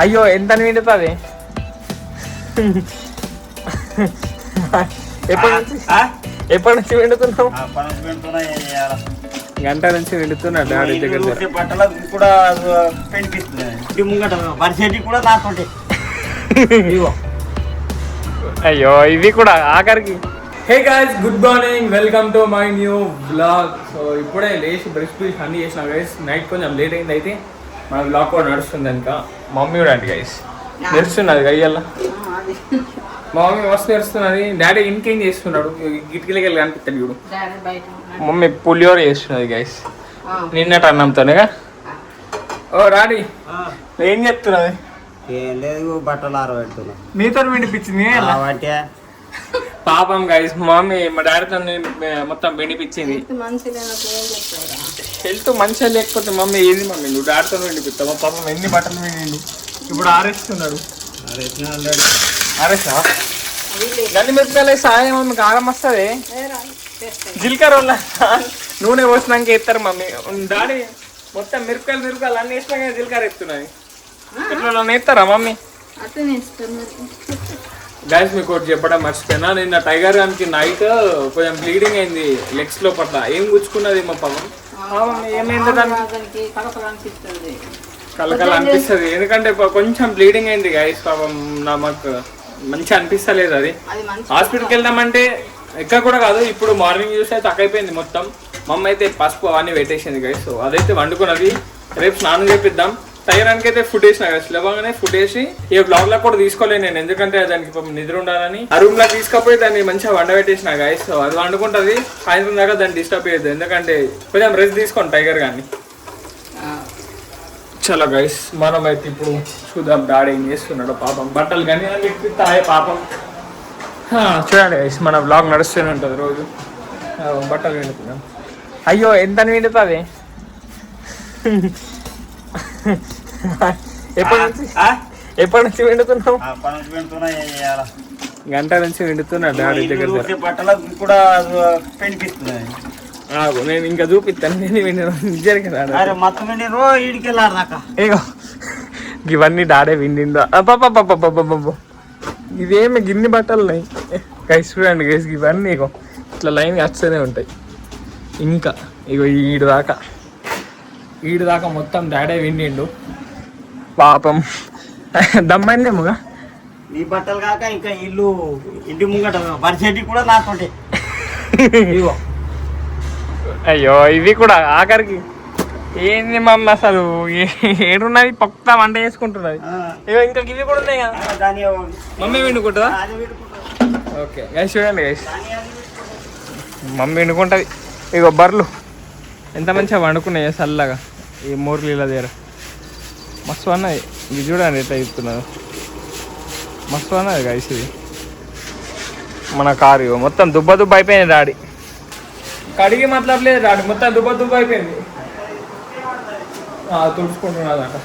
అయ్యో ఎంత నిండుతుంది ఎప్పటి నుంచి విండుతున్నావు? గంట నుంచి విండుతున్నాడు డాడీ దగ్గర. బట్టలకు కూడా పెండిపిస్తుంది ముంగట పరిస్థితి కూడా నాకుంటే. అయ్యో ఇవి కూడా ఆఖరికి. Hey guys, good morning, welcome to my new blog. So ఇప్పుడే లేచి బ్రష్ పీస్ అన్నీ చేసిన గైస్. నైట్ కొంచెం లేట్ అయింది, అయితే మన బ్లాగ్ కూడా నడుస్తుంది. ఇంకా మమ్మీ కూడా అండి గైస్ నడుస్తున్నది గయ్యల్లా. మా మమ్మీ మస్తు నడుస్తున్నది. డాడీ ఇంకేం చేస్తున్నాడు, గిటికీలకి వెళ్ళి కనిపిస్తాడు చూడు. మమ్మీ పులిహోర చేస్తున్నది గైస్, నిన్నటి అన్నంతోనేగా. ఓ డాడీ ఏం చెప్తున్నది? ఏం లేదు, బట్టలు ఆరబెడుతున్నా. నీతో వినిపించింది పాపం గైస్. మమ్మీ మా డాడీతో మొత్తం వినిపించింది. హెల్త్ మంచిగా లేకపోతే మమ్మీ ఏది మమ్మీ నువ్వు డాడీతో వినిపిస్తావా? పాపం ఎన్ని బట్టలు వినిండు. ఇప్పుడు ఆరేస్తున్నాడు. ఆరేసా గల్లి మిరపకాయలు సాయం మమ్మీకి ఆగం వస్తుంది. జీలకర్ర నూనె పోసినాక ఎత్తారు మమ్మీ. డాడీ మొత్తం మిరపకాయలు అన్ని వేసినా కానీ జీలకర్ర ఎత్తున్నది. ఇట్లా ఎత్తారా మమ్మీ? గైస్ మీకు ఒకటి చెప్పడం మర్చిపోయినా, నిన్న టైగర్ గానికి నైట్ కొంచెం బ్లీడింగ్ అయింది లెగ్స్ లో పట్ల. ఏం గుచ్చుకున్నది మా పాపం? ఏమైంది? కలకల అనిపిస్తుంది, ఎందుకంటే కొంచెం బ్లీడింగ్ అయింది గైస్. పాపం నాకు మంచిగా అనిపిస్తలేదు. అది హాస్పిటల్కి వెళ్దామంటే ఎక్కడ కూడా కాదు. ఇప్పుడు మార్నింగ్ చూస్తే తక్కువైపోయింది మొత్తం. మమ్మ అయితే పసుపు అవన్నీ పెట్టేసింది గైస్. సో అదైతే వండుకున్నది. రేపు స్నానం చేపిద్దాం. టైరానికి అయితే ఫుడ్ వేసిన కదా, సులభంగానే ఫుడ్ వేసి ఈ బ్లాగ్ లో కూడా తీసుకోలేదు నేను, ఎందుకంటే దానికి నిద్ర ఉండాలని. ఆ రూమ్ లో తీసుకపోయి దాన్ని మంచిగా వండబెట్టేసిన గైస్. సో అది వండుకుంటుంది సాయంత్రం దాకా, దాన్ని డిస్టర్బ్ చేయొద్దు, ఎందుకంటే కొంచెం రెస్ట్ తీసుకోండి టైగర్ కానీ. చలో గైస్, మనం అయితే ఇప్పుడు చూద్దాం డాడీ ఏం చేస్తున్నాడు. పాపం బట్టలు కానీ తాగే పాపం. చూడండి గైస్, మన బ్లాగ్ నడుస్తూనే ఉంటుంది రోజు. బట్టలు విండుతున్నాం. అయ్యో ఎంత విండుతుంది? ఎప్పటి నుంచి విండుతున్నావు? గంట నుంచి విండుతున్నాడు డాడీ దగ్గర. బట్టలకు కూడా పెండిపిస్తుంది. నేను ఇంకా చూపిస్తాను. నేను ఇవన్నీ డాడే విండిందో. ఇవేమి గిన్ని బట్టలు ఉన్నాయి గైస్. చూడండి గైస్, ఇవన్నీ ఇగో ఇట్లా లైన్ వస్తూనే ఉంటాయి. ఇంకా ఇగో ఈడు దాకా మొత్తం డాడే విండిండు పాపం. దమ్మైందేమోగా నీ బట్టలు కాక ఇంకా ఇంటి ముంగట పరిస్థితి కూడా నాకుంటే. అయ్యో ఇవి కూడా ఆఖరికి. ఏంది మమ్మీ అసలు ఏడున్నది? పక్కా వంట చేసుకుంటున్నది. ఇగో ఇంకా ఇవి కూడా ఉన్నాయి కదా, మమ్మీ వండుకుంటుందా? ఓకే గైస్, చూడండి గైస్, మమ్మీ వండుకుంటుంది. ఇగో బర్రెలు ఎంత మంచిగా వండుకున్నాయి చల్లగా ఈ మూర్లీల దగ్గర. మస్తు అన్నది. ఇది చూడండి ఎట్లా చెప్తున్నారు, మస్తు అన్నది గైస్. ఇది మన కారు ఇగో మొత్తం దుబ్బ అయిపోయింది. డాడీ కడిగి మతలబలేదు, డాడీ మొత్తం దుబ్బ అయిపోయింది. తుడుచుకుంటున్నదంట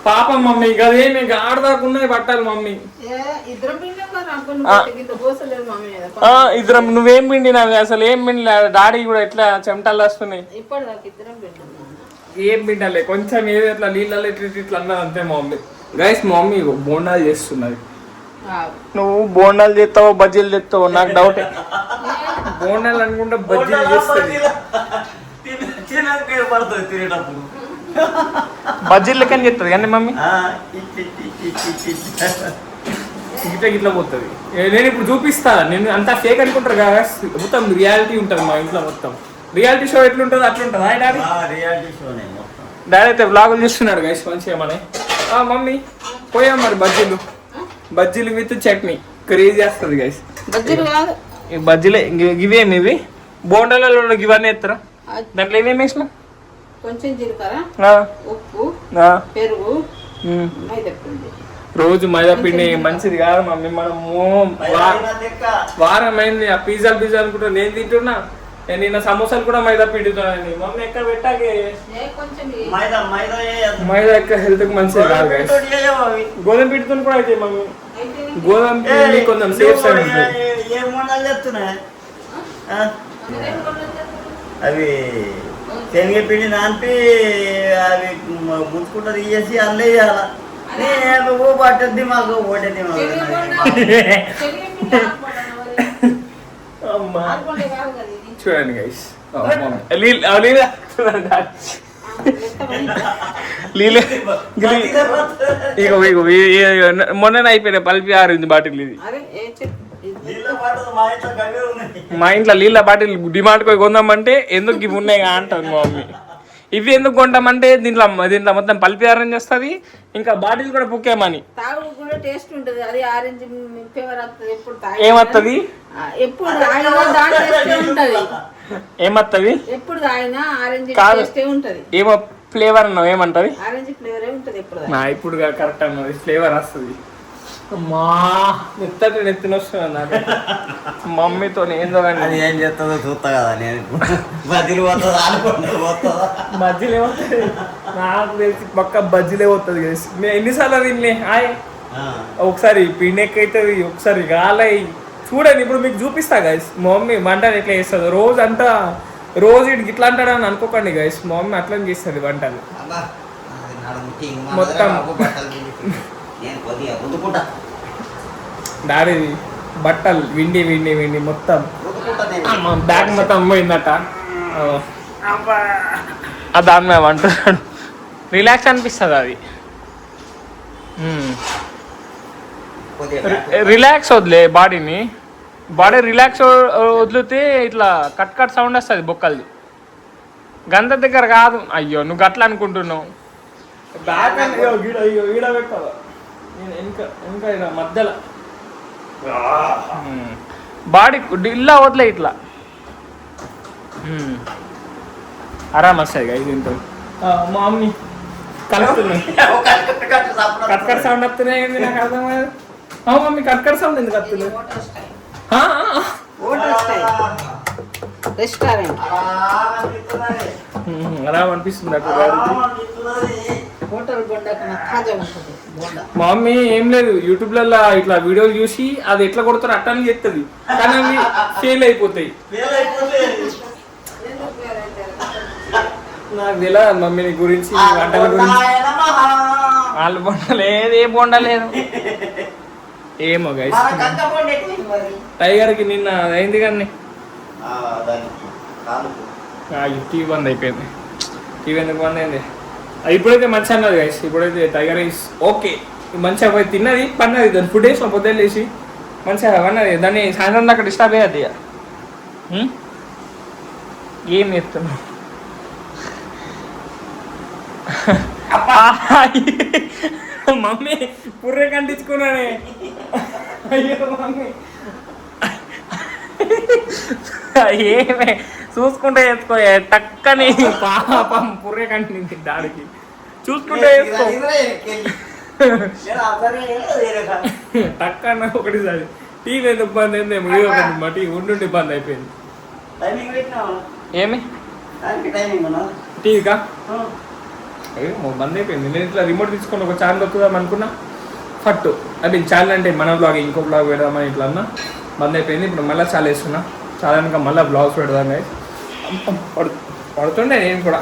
పాపం మమ్మీ. గదేమి ఆడదాకున్నాయి బట్టలు మమ్మీ. ఇద్దరం నువ్వేం పిండినావు అసలు? ఏం పిండిలే. డాడీ కూడా ఎట్లా చెమటలు వస్తున్నాయి. ఏం పిండలే, కొంచెం ఏదో ఇట్లా నీళ్ళలో ఇట్లా అన్నది అంతే మా మమ్మీ. గైస్ మా మమ్మీ బోండాలు చేస్తున్నది. నువ్వు బోండాలు చేస్తావో బజ్జీలు చేస్తావో నాకు డౌట్. బోండాలు అనుకుంటే బజ్జీలు చేస్తుంది. బజ్జీలు లెక్కని చెప్తుంది కానీ మమ్మీ ఇట్లా పోతుంది. నేను ఇప్పుడు చూపిస్తా. నేను అంతా ఫేక్ అనుకుంటారు కదా, మొత్తం రియాలిటీ ఉంటుంది మా ఇంట్లో. మొత్తం రియాలిటీ షో ఎట్లుంటుంది అట్లుంటుంది. డాడీ డాడీ అయితే బ్లాగులు చూస్తున్నాడు గైస్ మంచిగా. మన మమ్మీ పోయాం మరి బజ్జీలు విత్ చట్నీ క్రేజీ చేస్తుంది గైస్. బజ్జీలే ఇవేమి, ఇవి బోండాలలో ఇవన్నీ ఎత్తరా? దాంట్లో ఏమేమి వేసినా? కొంచెం జీలకర్ర, ఉప్పు, పెరుగు, రోజు మైదా పిండి మంచిది కాదు మమ్మీ. మనము వారం అయింది ఆ పిజ్జాలు అనుకుంటా నేను తింటున్నా. నేను నిన్న సమోసాలు కూడా మైదా పిండితోనండి మమ్మీ. ఎక్కడ పెట్టాకే మైదా ఎక్కడ హెల్త్ కి మంచిది కాదు గైస్. గోధుమ పిండితో కూడా అయితే మమ్మీ. గోధుమ పిండి కొంచెం సేఫ్ సైడ్ ఉంటుంది. అవి శనగ పిండి నానిపి అవి ముంచుకుంటూ తీసేసి అల్లే చేయాల. నువ్వు పట్టద్ది మాకు ఓటది చూడండి గైస్ మొన్న అయిపోయినాయి పల్పి ఆరింది బాటిల్ ఇది మా ఇంట్లో నీళ్ళ బాటిల్ డిమాండ్ పోయి కొందామంటే ఎందుకు ఇవి ఉన్నాయి అంటారు మా మమ్మీ. ఇవి ఎందుకు కొంటామంటే దీంట్లో మొత్తం పల్పి ఆరెంజ్ వస్తుంది, ఇంకా బాటిల్ కూడా పుక్కేమని. టేస్ట్ ఉంటుంది అది ఆరెంజ్ ఫ్లేవర్ వస్తుంది. ఎప్పుడు ఏమత్తది ఎప్పుడు ఉంటది ఏమత్తది ఎప్పుడు తాగినా ఆరెంజ్ టేస్టే ఉంటది. ఏమో ఫ్లేవర్ అన్నావు ఏమంటది? ఆరెంజ్ ఫ్లేవరే ఉంటది ఎప్పుడు. ఇప్పుడు కరెక్ట్ అన్నది ఫ్లేవర్ వస్తుంది. అమ్మా నెత్తిన వస్తుంది నాకు మమ్మీతో ఏందో అది ఏం చేస్తుందో చూస్తా కదా నేను. బజ్జీలు పోతుందా పోతుందా బజ్జీలు ఏమవుతుంది నాకు తెలిసి పక్క బజ్జీలే పోతుంది కదా. నేను ఎన్నిసార్లు తినలే హాయ్ ఒకసారి పిండెక్ అవుతుంది, ఒకసారి గాలై చూడండి. ఇప్పుడు మీకు చూపిస్తా గైస్ మా మమ్మీ వంటలు ఎట్లా చేస్తుంది. రోజు అంతా రోజు ఇటు ఇట్లా అంటాడని అనుకోకండి గైస్, మా మమ్మీ అట్లా చేస్తుంది వంటలు మొత్తం. డాడీ బట్టలు విండి విండి విండి మొత్తం బ్యాగ్ మొత్తం పోయిందట. దాని మీద అంటున్నాడు రిలాక్స్ అనిపిస్తుంది అది. రిలాక్స్ వదిలే బాడీ రిలాక్స్ వదిలితే ఇట్లా కట్ సౌండ్ వస్తుంది బొక్కలది. గంత దగ్గర కాదు. అయ్యో నువ్వు గట్లా అనుకుంటున్నావు. బ్యాక్ ఈడ పెట్టావా ఇంకా ఇలా మధ్యలో బాడీ ఇల్లా వదిలే ఇట్లా ఆరామ్ వస్తుంది కదా దీంతో. మా మమ్మీ కలుపుతున్నాయి కట్కట్ సౌండ్ వస్తున్నాయి నాకు అర్థం కాదు. మమ్మీ కట్కట్ సౌండ్ ఎందుకు వస్తుంది? రెస్టారెంట్ అలా అనిపిస్తుంది అక్కడ. మా మమ్మీ ఏం లేదు యూట్యూబ్లలో ఇట్లా వీడియోలు చూసి అది ఎట్లా కొడతారు అట్టాన్ని చేస్తుంది, కానీ అవి ఫెయిల్ అయిపోతాయి. నాకు తెలియదు మమ్మీ గురించి వంటల గురించి. వాళ్ళు బొండలేదు ఏ బొండలేదు ఏమో గైస్. టైగర్కి నిన్న అయింది కానీ టీవీ బంద్ అయిపోయింది. టీవీ ఎందుకు బంద్ అయింది? ఇప్పుడైతే మంచి అన్నది గైస్. ఇప్పుడైతే టైగర్ ఈస్ ఓకే, మంచిగా పోయి తిన్నది పన్నది. దాన్ని ఫుడ్ వేసిన పొద్దున్న వేసి మంచిగా పన్నది. దాన్ని సాయంత్రం దాకా డిస్టర్బ్ అయ్యద్ది. ఏం చేస్తున్నావు? మమ్మీ పుర్రె కంటించుకున్నానే. అయ్యో మమ్మీ ఏమే చూసుకుంటే వేసుకో టక్కని పాపం పుర్రె కంటింది దాడికి. చూసుకుంటే వేసుకో టక్కన ఒకటిసారి. టీవీ ఎందుకు బంద్ అయింది? మట్టి ఉండి బంద్ అయిపోయింది. ఏమి టీవీకా బంద్ అయిపోయింది. నేను ఇట్లా రిమోట్ తీసుకొని ఒక ఛానల్ వస్తుందాం అనుకున్నా. ఫట్టు అంటే ఛానల్ అంటే మన బ్లాగ్ ఇంకో బ్లాగ్ పెడదామని ఇట్లా అన్నా బంద్ అయిపోయింది. ఇప్పుడు మళ్ళీ చాలా వేస్తున్నా. చాలా ఇంకా మళ్ళీ బ్లాగ్స్ పెడదాం. పడుతుండే నేను కూడా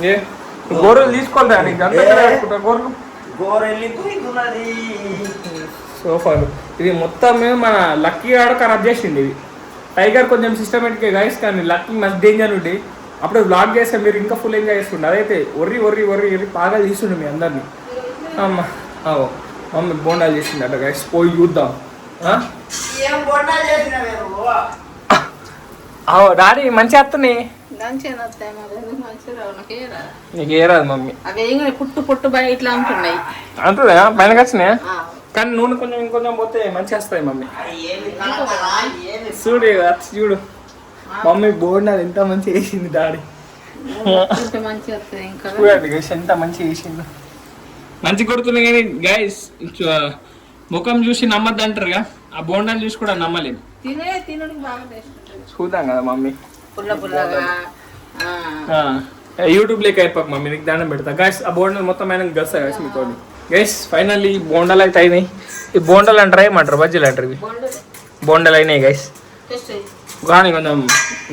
ఏ గోరలు తీసుకోవాలి. గోరలు సోఫాలు ఇది మొత్తం మన లక్కీ ఆడ ఖరాబ్ చేసింది. ఇది టైగర్ కొంచెం సిస్టమేటిక్ గైస్, కానీ లక్కీ మస్త్ డేంజర్ ఉండి అప్పుడు బ్లాగ్ చేస్తే మీరు ఇంకా ఫుల్ ఎంజాయ్ చేస్తుండే. అదైతే ఒర్రి ఒర్రి ఒర్రి ఒర్రి బాగా తీస్తుండే మీ అందరినీ. అమ్మ మమ్మీ బోండాలు చేసింది అట్లా గైస్, పోయి చూద్దాం. డాడీ మంచిగా వస్తున్నాయి. నీకు ఏ రాదు మమ్మీ. పుట్టు పుట్టు బయట ఇట్లా ఉంటున్నాయి అంటుందా పైనకి వచ్చినాయా? కానీ నూనె కొంచెం ఇంకొంచెం పోతే మంచిగా వస్తాయి మమ్మీ. చూడు చూడు మమ్మీ బోండాలు ఎంత మంచిగా వేసింది డాడీ. చూడండి గైస్ ఎంత మంచిగా వేసింది. మంచి కొడుతున్నాయి కానీ గైస్ ముఖం చూసి నమ్మద్దు అంటారుగా, ఆ బోండాలు చూసి కూడా నమ్మలేదు. చూద్దాం కదా మమ్మీ. యూట్యూబ్ లేక అయిపోక మమ్మీ నీకు దండం పెడతా గైస్. ఆ బోండాలు మొత్తం అయినా గస్తా గైస్ మీతో గైస్. ఫైనల్లీ బోండాలు అయితే అయినాయి. ఈ బోండాలు అంటారా ఏమంటారు? బజ్జీలు అంటారు. ఇవి బోండాలు అయినాయి గైస్. కానీ కొంచెం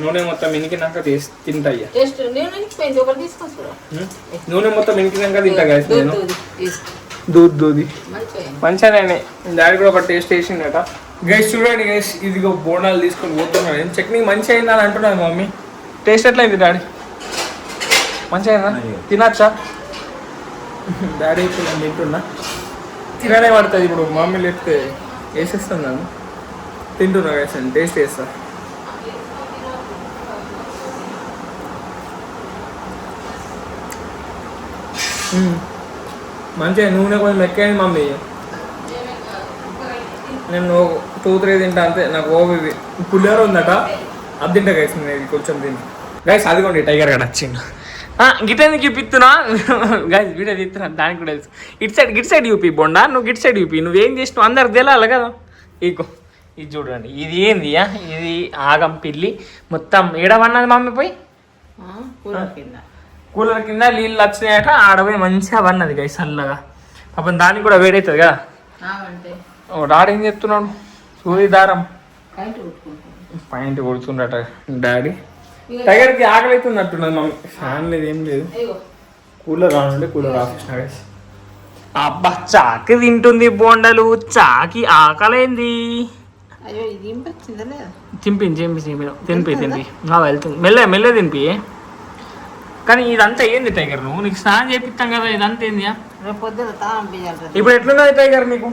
నూనె మొత్తం ఇనికినాక తింటాయ్యా. టేస్ట్ నేను పోయింది ఒకటి తీసుకొస్తారా. నూనె మొత్తం ఇనికినాక తింటా గైస్ నేను. దూది మంచిగానే డాడీ కూడా ఒక టేస్ట్ వేసిందట. గైస్ చూడండి గైస్, ఇదిగో బోండాలు తీసుకొని పోతున్నాను నేను. చట్నీ మంచిగా అయిందా అని అంటున్నాను మమ్మీ. టేస్ట్ ఎట్లా అయింది డాడీ? మంచిగా అయిందా? తినచ్చా? డాడీ ఇప్పుడు నేను తింటున్నా. తిననే పడుతుంది ఇప్పుడు. మమ్మీ లేకపోతే వేసేస్తాను నన్ను. తింటున్నా గైస్, నేను టేస్ట్ చేస్తా. మంచిగా నూనె కొంచెం ఎక్కువైంది మమ్మీ. నేను 2-3 తింటా అంతే. నాకు ఓవి పులిహోర ఉందట, అది తింటా గైస్. నేను కొంచెం తింటా గైస్. అదిగోండి టైగర్ గడ వచ్చిండు. గిటెందుకు చూపిస్తున్నా గైస్? వీడియో తీస్తున్నా దానికి కూడా తెలుసు. గిట్ సైడ్ యూపీ బొండా, నువ్వు గిట్ సైడ్ యూపీ. నువ్వేం చేసినావు అందరికి తెలియాలి కదా. ఇగో ఇది చూడండి, ఇది ఏంది? ఇది ఆగం పిల్లి. మొత్తం ఏడవన్నది మమ్మీ పోయి కూలర్ కింద నీళ్ళు వచ్చినాయట. ఆడపోయి మంచిగా వన్నది గైస్ చల్లగా. పాపం దానికి కూడా వేడవుతుంది కదా. డాడీ ఏం చెప్తున్నాడు? సూది దారం పాయింట్ కొడుతుండట డాడీ. టైగర్కి ఆకలి అవుతున్నట్టున్నది మమ్మీ. ఫ్యాన్ లేదు, ఏం లేదు. కూలర్ రానుండే కూలర్ ఆఫీసిన గైస్. అబ్బా చాకి తింటుంది బోండలు. చాకి ఆకలేంది. తింపి వెళ్తుంది. మెల్లె తినిపి. కానీ ఇదంతా ఏంది టైగర్? నువ్వు నీకు స్నానం చేపిస్తాం కదా, ఇదంతా ఏంది? ఇప్పుడు ఎట్లున్నది టైగర్ నీకు?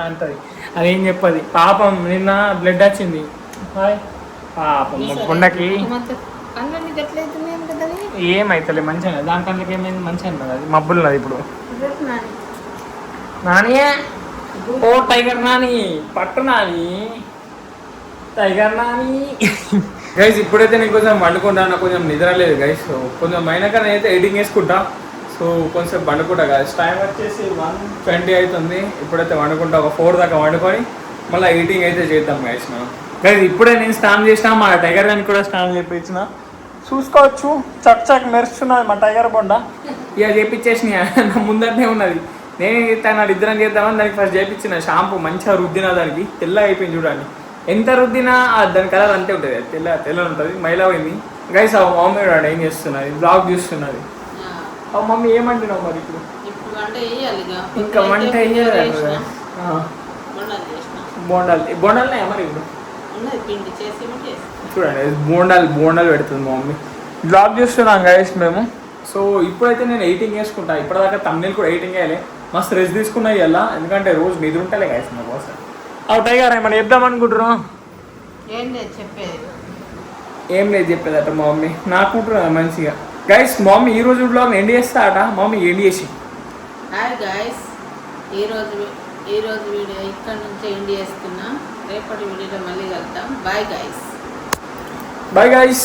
అంటది అదేం చెప్పది. పాపం నిన్న బ్లడ్ వచ్చింది. పాపం కొండకి ఏమైతలే మంచిగా. దాని కళ్ళకి ఏమైంది? మంచిగా అన్నది. అది మబ్బులు ఉన్నది ఇప్పుడు. నాని ఓ టైగర్ నాని పట్టు నాని, టైగర్ నాని. గైస్ ఇప్పుడైతే నేను కొంచెం వండుకుంటా. నాకు కొంచెం నిద్ర లేదు గైస్. కొంచెం అయినాక నేనైతే ఎడిటింగ్ వేసుకుంటా. సో కొంచెం వండుకుంటా గైస్. టైం వచ్చేసి 1:20 అవుతుంది. ఇప్పుడైతే వండుకుంటా. ఒక 4 దాకా వండుకొని మళ్ళీ ఎడిటింగ్ అయితే చేద్దాం గైస్ మనం. గైస్ ఇప్పుడే నేను స్నానం చేసినా. మా టైగర్ గారికి కూడా స్నానం చేయించిన. చూసుకోవచ్చు చక్ మెరుస్తున్నది మా టైగర్ బొండ. ఇక చేయించేసిన నా ముందరనే ఉన్నది. నేను తన ఇద్దరం చేద్దామని దానికి ఫస్ట్ చేయించిన. షాంపూ మంచిగా రుద్దిన దానికి తెల్ల అయిపోయింది చూడండి. ఎంత రుద్దినా దాని కలర్ అంతే ఉంటుంది. తెల్ల ఉంటుంది. మైలా పోయింది గైస్. ఆ మమ్మీ కూడా ఏం చేస్తున్నది? బ్లాగ్ చూస్తున్నది. ఆ మమ్మీ ఏమంటున్నావు మరి ఇప్పుడు? ఇంకా వంట వేయాలి. బోండాలనే మరి ఇప్పుడు చూడండి బోండాలు పెడుతుంది మా మమ్మీ. బ్లాగ్ చూస్తున్నాం గైస్ మేము. సో ఇప్పుడైతే నేను ఎడిటింగ్ చేసుకుంటా. ఇప్పటిదాకా తమ్నెయిల్ కూడా ఎడిటింగ్ వేయాలి. మస్తు రెస్ట్ తీసుకున్నా ఇవాళ. ఎందుకంటే రోజు నిద్ర ఉంటాలే గైస్ నా కోసం. అవు టైగర్ ఏమన్నా చెప్దాం అనుకుంటున్నాం? ఏం లేదు చెప్పేదట మా మమ్మీ. నాకుంటున్నా మంచిగా గైస్. మా మమ్మీ ఈ రోజు బ్లాగ్ ఎండ్ చేస్తా అట. మా మమ్మీ ఎండ్ చేసి హాయ్ గైస్, ఈరోజు వీడియో ఇక్కడ నుంచి ఎండ్ చేస్తున్నా. రేపటి వీడియోలో మళ్ళీ కలుద్దాం. Bye guys.